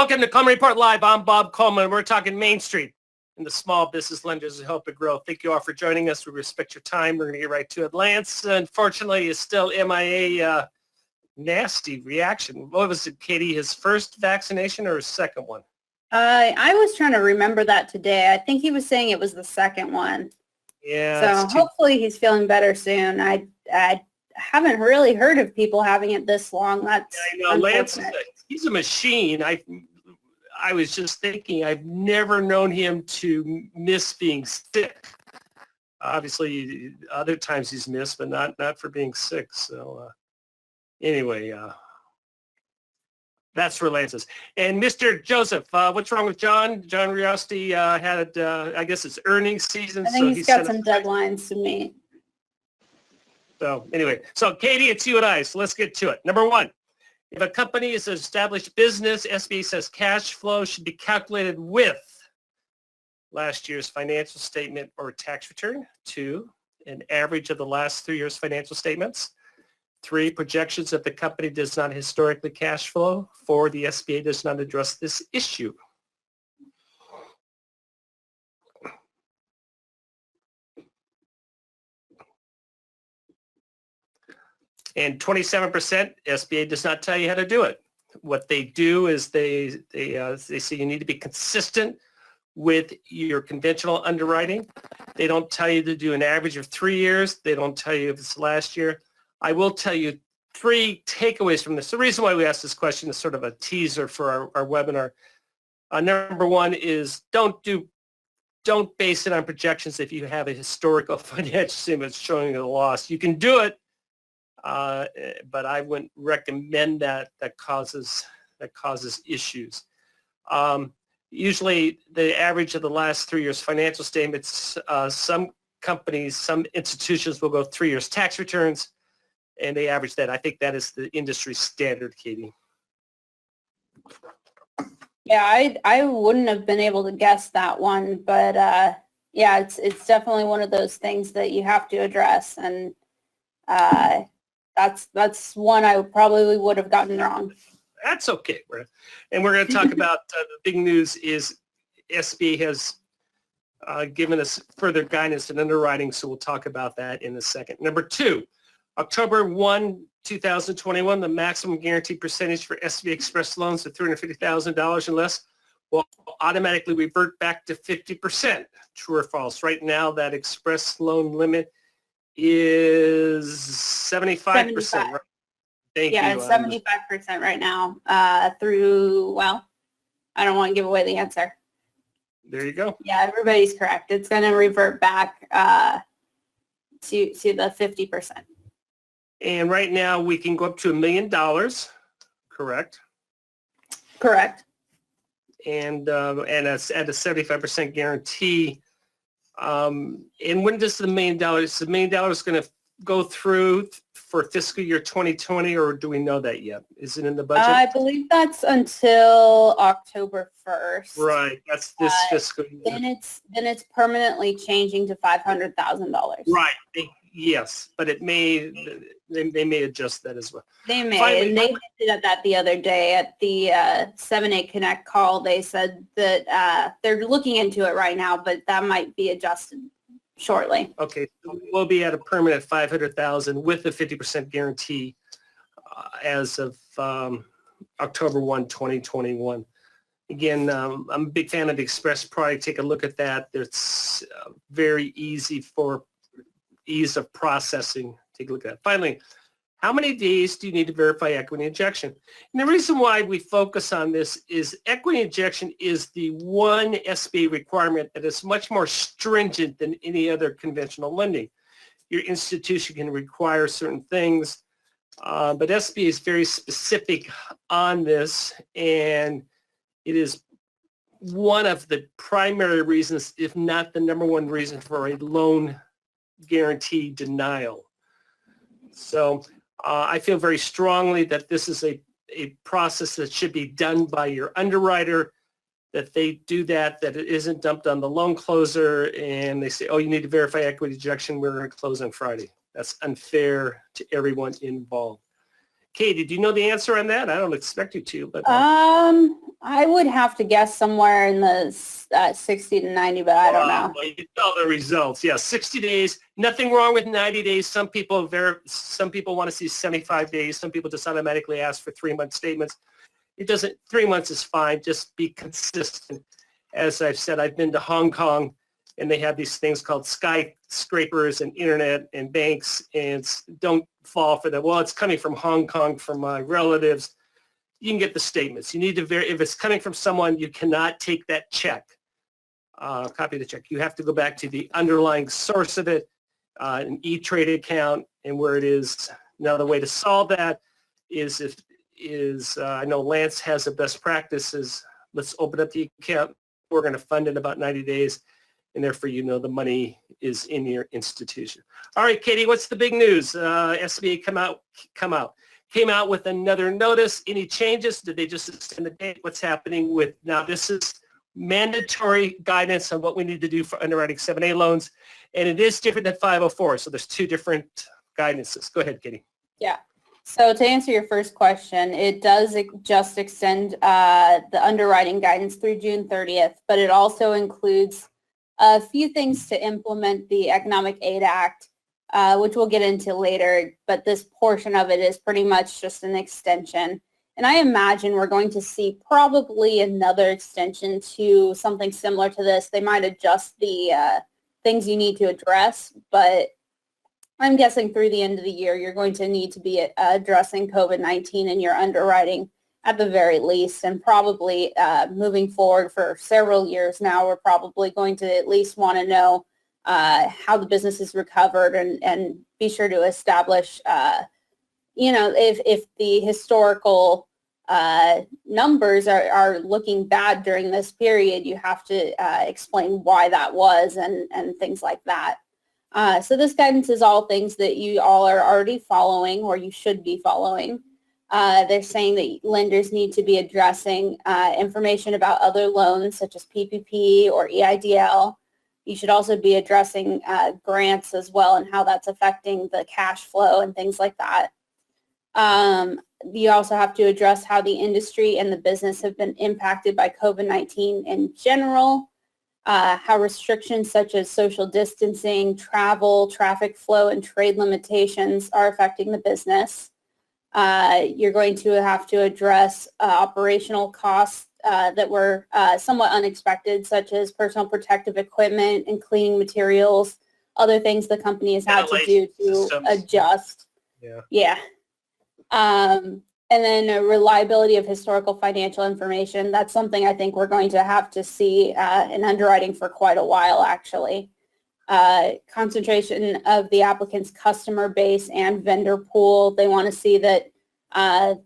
Welcome to Coleman Report Live. I'm Bob Coleman. We're talking Main Street and the small business lenders who help it grow. Thank you all for joining us. We respect your time. We're going to get right to it. Lance, unfortunately, is still MIA. Nasty reaction. What was it, Katie? His first vaccination or his second one? I was trying to remember that today. I think he was saying it was the second one. Yeah. So hopefully he's feeling better soon. I haven't really heard of people having it this long. That's Lance, he's a machine. I was just thinking, I've never known him to miss being sick. Obviously, other times he's missed, but not for being sick. So anyway, that's for Lance's. And Mr. Joseph, what's wrong with John? John Riosti had, I guess it's earnings season. I think he's got some deadlines to meet. So anyway, so Katie, it's you and I, so let's get to it. Number one, if a company is an established business, SBA says cash flow should be calculated with last year's financial statement or tax return. 2, an average of the last 3 years' financial statements. 3, projections if the company does not historically cash flow. 4, the SBA does not address this issue. And 27%, SBA does not tell you how to do it. What they do is they say you need to be consistent with your conventional underwriting. They don't tell you to do an average of 3 years. They don't tell you if it's last year. I will tell you 3 takeaways from this. The reason why we asked this question is sort of a teaser for our webinar. Number one is don't base it on projections if you have a historical financial statement showing a loss. You can do it, but I wouldn't recommend that. That causes issues. Usually the average of the last 3 years financial statements, some companies, some institutions will go 3 years tax returns, and they average that. I think that is the industry standard, Katie. Yeah, I wouldn't have been able to guess that one, but yeah, it's definitely one of those things that you have to address, and that's one I probably would have gotten wrong. That's okay. And we're going to talk about the big news is SBA has given us further guidance in underwriting, so we'll talk about that in a second. Number 2, October 1, 2021, the maximum guaranteed percentage for SBA Express loans of $350,000 and less will automatically revert back to 50%. True or false? Right now, that Express loan limit is 75%. Right? Thank you. Yeah, it's 75% right now through, well, I don't want to give away the answer. There you go. Yeah, everybody's correct. It's going to revert back to the 50%. And right now we can go up to $1 million, correct? Correct. And at a 75% guarantee. And when does the $1 million? Is the $1 million going to go through for fiscal year 2020, or do we know that yet? Is it in the budget? I believe that's until October 1st. Right, that's this fiscal year. Then it's permanently changing to $500,000. Right. Yes, but they may adjust that as well. They may. Finally, and they hinted at that the other day at the 7A Connect call. They said that they're looking into it right now, but that might be adjusted shortly. Okay, so we'll be at a permanent $500,000 with a 50% guarantee as of October 1, 2021. Again, I'm a big fan of the Express product. Take a look at that. It's very easy for ease of processing. Take a look at that. Finally, how many days do you need to verify equity injection? And the reason why we focus on this is equity injection is the one SBA requirement that is much more stringent than any other conventional lending. Your institution can require certain things, but SBA is very specific on this, and it is one of the primary reasons, if not the number one reason, for a loan guarantee denial. So I feel very strongly that this is a process that should be done by your underwriter, that they do that it isn't dumped on the loan closer and they say, oh, you need to verify equity injection, we're going to close on Friday. That's unfair to everyone involved. Katie, do you know the answer on that? I don't expect you to, but I would have to guess somewhere in the 60 to 90, but I don't know. Well, you saw the results. Yeah, 60 days. Nothing wrong with 90 days. Some people want to see 75 days. Some people just automatically ask for 3-month statements. It doesn't. 3 months is fine. Just be consistent. As I've said, I've been to Hong Kong, and they have these things called skyscrapers and internet and banks, and don't fall for that. Well, it's coming from Hong Kong from my relatives. You can get the statements. You need to if it's coming from someone, you cannot take that check, copy the check. You have to go back to the underlying source of it, an E-Trade account, and where it is. Now, the way to solve that is I know Lance has a best practices. Let's open up the account. We're going to fund it in about 90 days, and therefore, the money is in your institution. All right, Katie, what's the big news? SBA came out with another notice. Any changes? Did they just extend the date? What's happening with, now this is mandatory guidance on what we need to do for underwriting 7A loans, and it is different than 504, so there's two different guidances. Go ahead, Katie. Yeah. So to answer your first question, it does just extend the underwriting guidance through June 30th, but it also includes a few things to implement the Economic Aid Act, which we'll get into later, but this portion of it is pretty much just an extension. And I imagine we're going to see probably another extension to something similar to this. They might adjust the things you need to address, but I'm guessing through the end of the year, you're going to need to be addressing COVID-19 in your underwriting at the very least, and probably moving forward for several years now, we're probably going to at least want to know how the business is recovered and be sure to establish, if the historical numbers are looking bad during this period, you have to explain why that was and things like that. So this guidance is all things that you all are already following or you should be following. They're saying that lenders need to be addressing information about other loans such as PPP or EIDL. You should also be addressing grants as well and how that's affecting the cash flow and things like that. You also have to address how the industry and the business have been impacted by COVID-19 in general. How restrictions such as social distancing, travel, traffic flow, and trade limitations are affecting the business. You're going to have to address operational costs that were somewhat unexpected, such as personal protective equipment and cleaning materials, other things the company has had to do to adjust. Yeah. And then reliability of historical financial information. That's something I think we're going to have to see in underwriting for quite a while, actually. Concentration of the applicant's customer base and vendor pool. They want to see that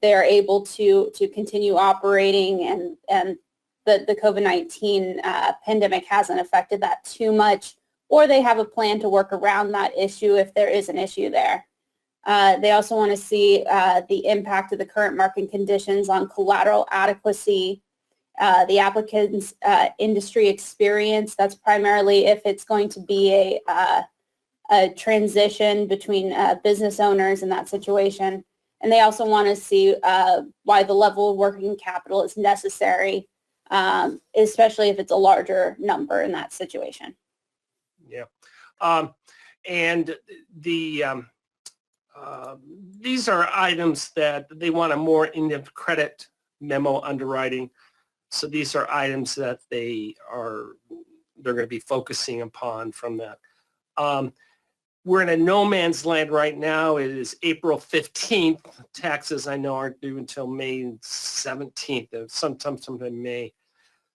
they're able to continue operating and the COVID-19 pandemic hasn't affected that too much, or they have a plan to work around that issue if there is an issue there. They also want to see the impact of the current market conditions on collateral adequacy, the applicant's industry experience. That's primarily if it's going to be a transition between business owners in that situation. And they also want to see why the level of working capital is necessary, especially if it's a larger number in that situation. Yeah. And these are items that they want a more in-depth credit memo underwriting. So these are items that they're going to be focusing upon from that. We're in a no man's land right now. It is April 15th. Taxes, I know, aren't due until May 17th, sometime in May.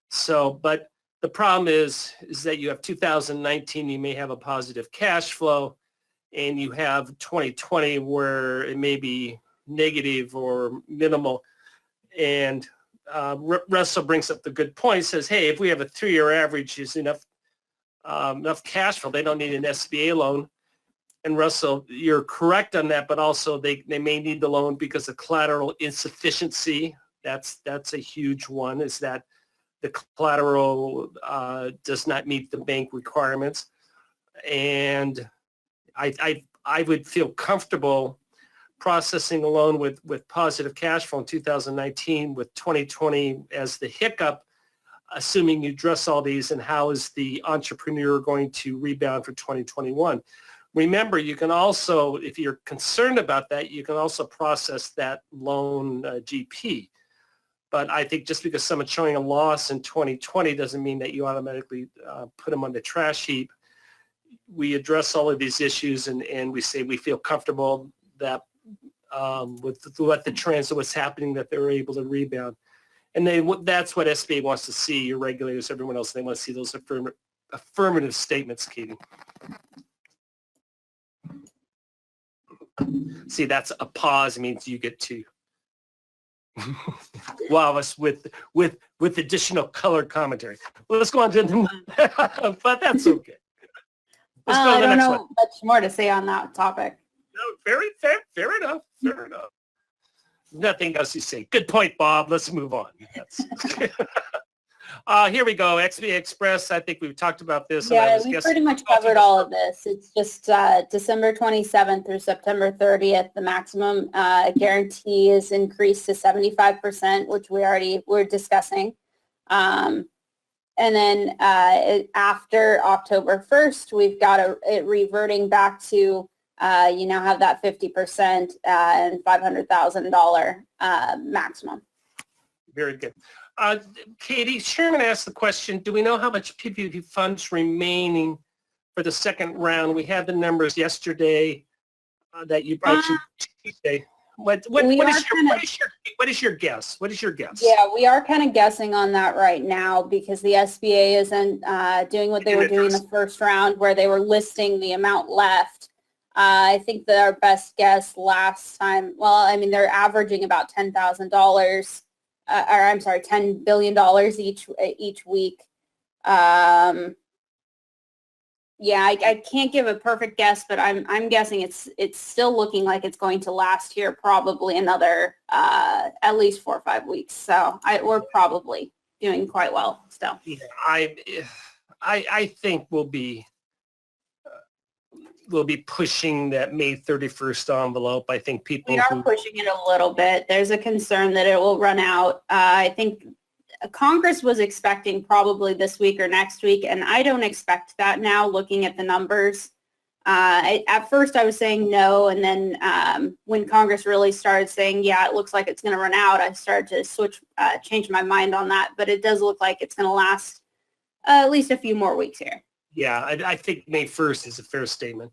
So, but the problem is that you have 2019, you may have a positive cash flow, and you have 2020 where it may be negative or minimal. And Russell brings up the good point, says, hey, if we have a 3-year average is enough cash flow, they don't need an SBA loan. And Russell, you're correct on that, but also they may need the loan because of collateral insufficiency. That's a huge one, is that the collateral does not meet the bank requirements. And I would feel comfortable processing a loan with positive cash flow in 2019 with 2020 as the hiccup, assuming you address all these, and how is the entrepreneur going to rebound for 2021? Remember, you can also, if you're concerned about that, you can also process that loan GP. But I think just because someone's showing a loss in 2020 doesn't mean that you automatically put them on the trash heap. We address all of these issues and we say we feel comfortable that with what the trends of what's happening, that they're able to rebound. And that's what SBA wants to see, your regulators, everyone else. They want to see those affirmative statements, Katie. See, that's a pause means you get to wow us with additional color commentary. Well, let's go on to the but that's okay. Let's go to the I don't next know one. much more to say on that topic. No, very fair, fair enough. Nothing else you say. Good point, Bob. Let's move on. Here we go. SBA Express. I think we've talked about this. Yeah, we pretty much covered all of this. It's just December 27th through September 30th. The maximum guarantee is increased to 75%, which we already were discussing. And then after October 1st, we've got it reverting back to, you now have that 50% and $500,000 maximum. Very good. Katie, Sherman asked the question, do we know how much PPP funds remaining for the second round? We had the numbers yesterday that you actually Tuesday. What is your guess? What is your guess? Yeah, we are kind of guessing on that right now because the SBA isn't doing what they were doing in the first round where they were listing the amount left. I think that our best guess last time, well, I mean, they're averaging about $10,000. Or I'm sorry, $10 billion each week. Yeah, I can't give a perfect guess, but I'm guessing it's still looking like it's going to last here probably another at least 4 or 5 weeks. So we're probably doing quite well still. Yeah, I think we'll be pushing that May 31st envelope. I think people We are pushing it a little bit. There's a concern that it will run out. I think Congress was expecting probably this week or next week, and I don't expect that now looking at the numbers. At first I was saying no, and then when Congress really started saying, yeah, it looks like it's going to run out, I started to change my mind on that, but it does look like it's going to last at least a few more weeks here. Yeah, I think May 1st is a fair statement.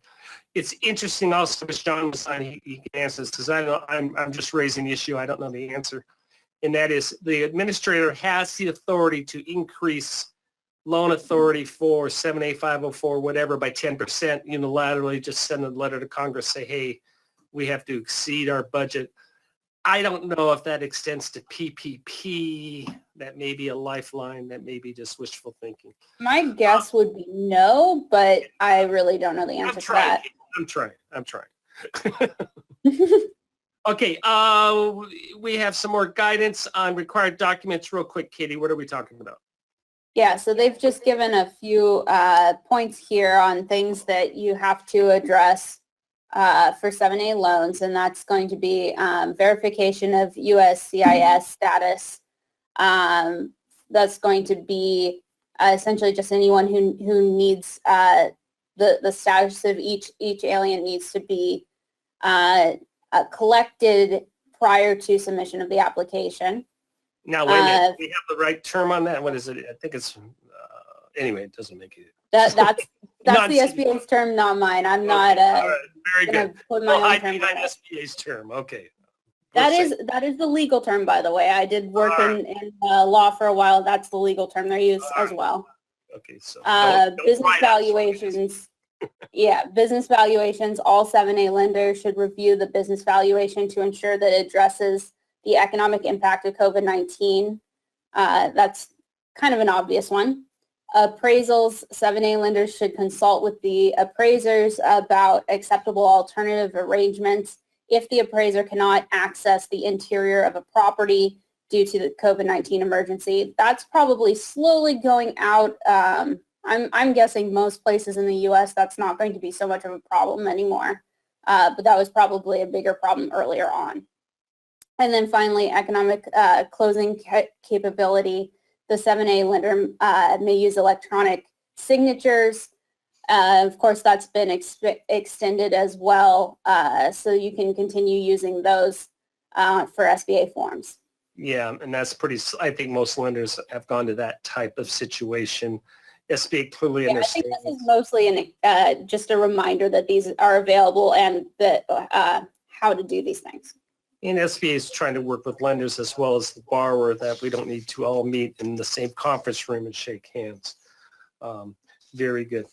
It's interesting also, as John was on, he can answer this because I'm just raising the issue. I don't know the answer. And that is the administrator has the authority to increase loan authority for 7A504, whatever, by 10% unilaterally, just send a letter to Congress, say, hey, we have to exceed our budget. I don't know if that extends to PPP. That may be a lifeline. That may be just wishful thinking. My guess would be no, but I really don't know the answer to that. I'm trying. Okay, we have some more guidance on required documents. Real quick, Katie, what are we talking about? Yeah, so they've just given a few points here on things that you have to address for 7A loans, and that's going to be verification of USCIS status. That's going to be essentially just anyone who needs the status of each alien needs to be collected prior to submission of the application. Now, wait a minute. We have the right term on that. What is it? I think it's, anyway, it doesn't make it. That's the SBA's term, not mine. I'm not very good. Put my own term behind SBA's term. Okay. That is the legal term, by the way. I did work in law for a while. That's the legal term they're used as well. Okay, so business valuations. Yeah, business valuations. All 7A lenders should review the business valuation to ensure that it addresses the economic impact of COVID-19. That's kind of an obvious one. Appraisals, 7A lenders should consult with the appraisers about acceptable alternative arrangements if the appraiser cannot access the interior of a property due to the COVID-19 emergency. That's probably slowly going out. I'm guessing most places in the U.S. that's not going to be so much of a problem anymore. but that was probably a bigger problem earlier on. And then finally, economic closing capability. The 7A lender may use electronic signatures. Of course, that's been extended as well, so you can continue using those for SBA forms. Yeah, and that's pretty, I think most lenders have gone to that type of situation. SBA clearly I understands. think this is mostly just a reminder that these are available and that how to do these things. And SBA is trying to work with lenders as well as the borrower, that we don't need to all meet in the same conference room and shake hands. Very good.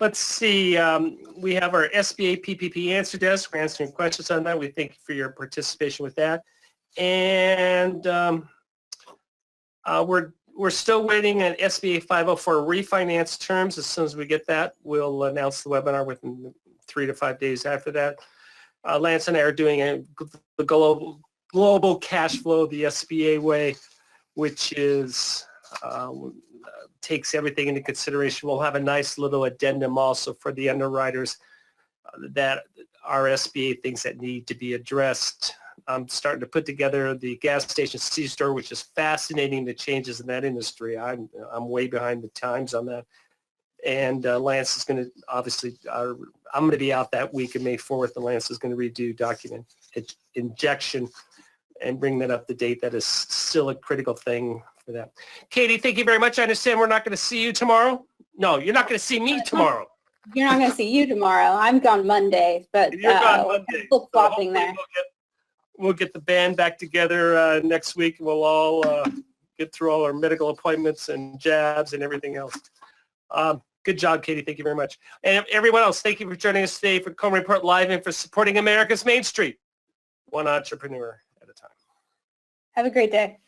Let's see. We have our SBA PPP answer desk. We're answering questions on that. We thank you for your participation with that. And we're still waiting on SBA 504 refinance terms. As soon as we get that, we'll announce the webinar within 3 to 5 days after that. Lance and I are doing the global cash flow the SBA way, which is takes everything into consideration. We'll have a nice little addendum also for the underwriters that are SBA things that need to be addressed. I'm starting to put together the gas station C-store, which is fascinating, the changes in that industry. I'm way behind the times on that. And Lance is going to, obviously, I'm going to be out that week of May 4th, and Lance is going to redo document injection and bring that up to date. That is still a critical thing for that. Katie, thank you very much. I understand we're not going to see you tomorrow. No, you're not going to see me tomorrow. You're not going to see you tomorrow. I'm gone Monday, but You're gone Monday. Flip-flopping there. We'll get the band back together next week. We'll all get through all our medical appointments and jabs and everything else. Good job, Katie. Thank you very much. And everyone else, thank you for joining us today for Coleman Report Live and for supporting America's Main Street, one entrepreneur at a time. Have a great day.